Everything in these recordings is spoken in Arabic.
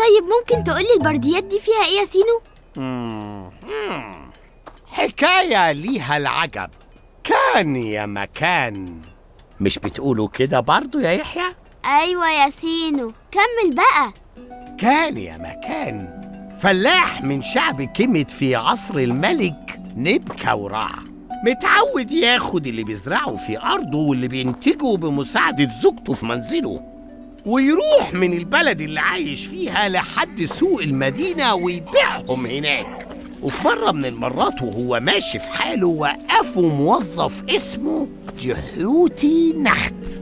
طيب ممكن تقولي البرديات دي فيها ايه يا سينو؟ حكاية ليها العجب. كان يا مكان. مش بتقولوا كده برضو يا يحيى؟ ايوه يا سينو، كمل بقى. كان يا مكان فلاح من شعب كيميت في عصر الملك نبكورع، متعود ياخد اللي بيزرعه في أرضه واللي بينتجه بمساعدة زوجته في منزله، ويروح من البلد اللي عايش فيها لحد سوق المدينة ويبيعهم هناك. وفي مرة من المرات وهو ماشي في حاله وقفه موظف اسمه جحوتي نخت.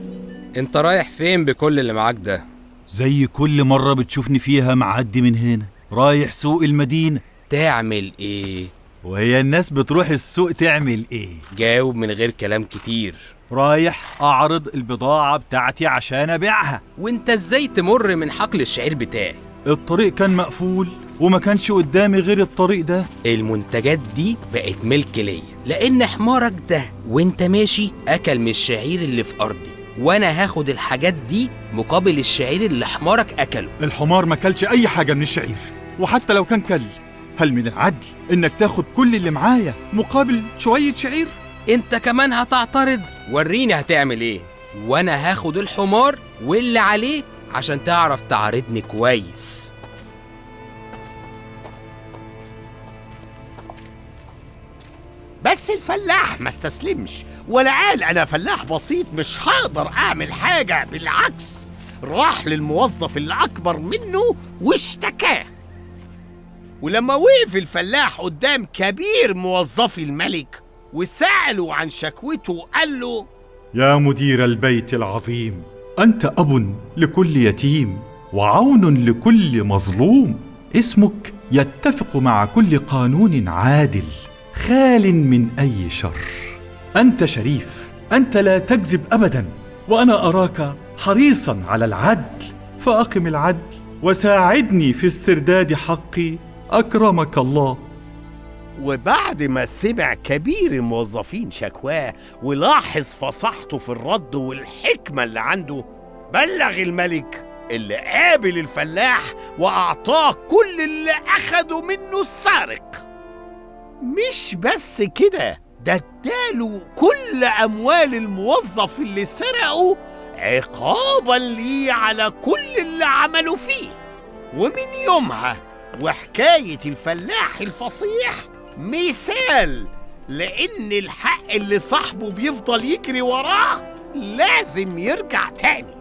انت رايح فين بكل اللي معاك ده؟ زي كل مرة بتشوفني فيها معدي من هنا رايح سوق المدينة. تعمل ايه؟ وهي الناس بتروح السوق تعمل ايه؟ جاوب من غير كلام كتير. رايح أعرض البضاعة بتاعتي عشان أبيعها. وانت ازاي تمر من حقل الشعير بتاعي؟ الطريق كان مقفول وما كانش قدامي غير الطريق ده. المنتجات دي بقت ملك ليا لان حمارك ده وانت ماشي اكل من الشعير اللي في ارضي، وانا هاخد الحاجات دي مقابل الشعير اللي حمارك اكله. الحمار ما كلش اي حاجة من الشعير، وحتى لو كان كل، هل من العدل انك تاخد كل اللي معايا مقابل شوية شعير؟ انت كمان هتعترض؟ وريني هتعمل ايه، وانا هاخد الحمار واللي عليه عشان تعرف تعارضني كويس. بس الفلاح ما استسلمش ولا قال أنا فلاح بسيط مش هقدر أعمل حاجة، بالعكس راح للموظف اللي أكبر منه واشتكاه. ولما وقف الفلاح قدام كبير موظفي الملك وسأله عن شكوته قال له: يا مدير البيت العظيم، أنت أب لكل يتيم وعون لكل مظلوم، اسمك يتفق مع كل قانون عادل خال من أي شر. أنت شريف، أنت لا تكذب أبدا، وأنا أراك حريصا على العدل، فأقم العدل وساعدني في استرداد حقي أكرمك الله. وبعد ما سمع كبير الموظفين شكواه ولاحظ فصاحته في الرد والحكمة اللي عنده، بلغ الملك اللي قابل الفلاح وأعطاه كل اللي أخده منه السارق. مش بس كده، ده اداله كل أموال الموظف اللي سرقه عقاباً ليه على كل اللي عمله فيه. ومن يومها وحكاية الفلاح الفصيح مثال لأن الحق اللي صاحبه بيفضل يجري وراه لازم يرجع تاني.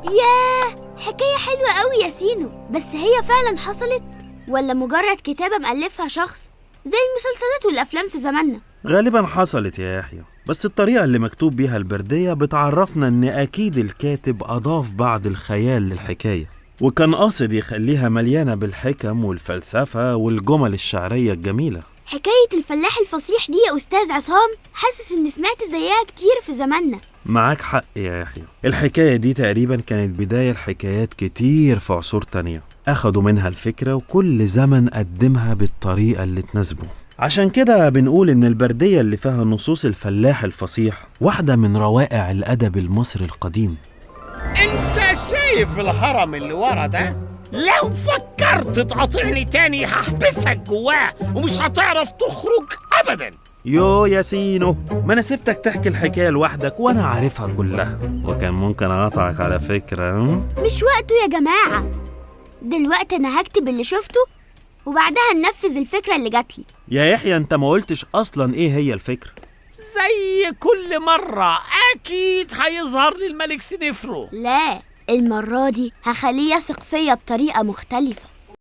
ياه، حكاية حلوة قوي يا سينو. بس هي فعلا حصلت ولا مجرد كتابة مألفها شخص زي المسلسلات والأفلام في زماننا؟ غالبا حصلت يا يحيى، بس الطريقة اللي مكتوب بيها البردية بتعرفنا ان اكيد الكاتب اضاف بعض الخيال للحكاية، وكان قاصد يخليها مليانة بالحكم والفلسفة والجمل الشعرية الجميلة. حكاية الفلاح الفصيح دي يا أستاذ عصام حاسس إني سمعت زيها كتير في زماننا. معاك حق يا يحيى، الحكاية دي تقريبا كانت بداية لحكايات كتير في عصور تانية أخدوا منها الفكرة وكل زمن قدمها بالطريقة اللي تناسبه. عشان كده بنقول إن البردية اللي فيها نصوص الفلاح الفصيح واحدة من روائع الأدب المصري القديم. انت شايف الهرم اللي ورا ده؟ لو فكرت تقاطعني تاني هحبسك جواه ومش هتعرف تخرج أبداً. يو يا سينو، ما أنا سبتك تحكي الحكاية لوحدك وأنا عارفها كلها، وكان ممكن أقطعك على فكرة. مش وقته يا جماعة، دلوقتي أنا هكتب اللي شفته وبعدها ننفذ الفكرة اللي جاتلي. يا يحيى أنت ما قلتش أصلا إيه هي الفكرة. زي كل مرة أكيد هيظهر للملك سنفرو. لا، المرة دي هخليه يثق فيا بطريقة مختلفة.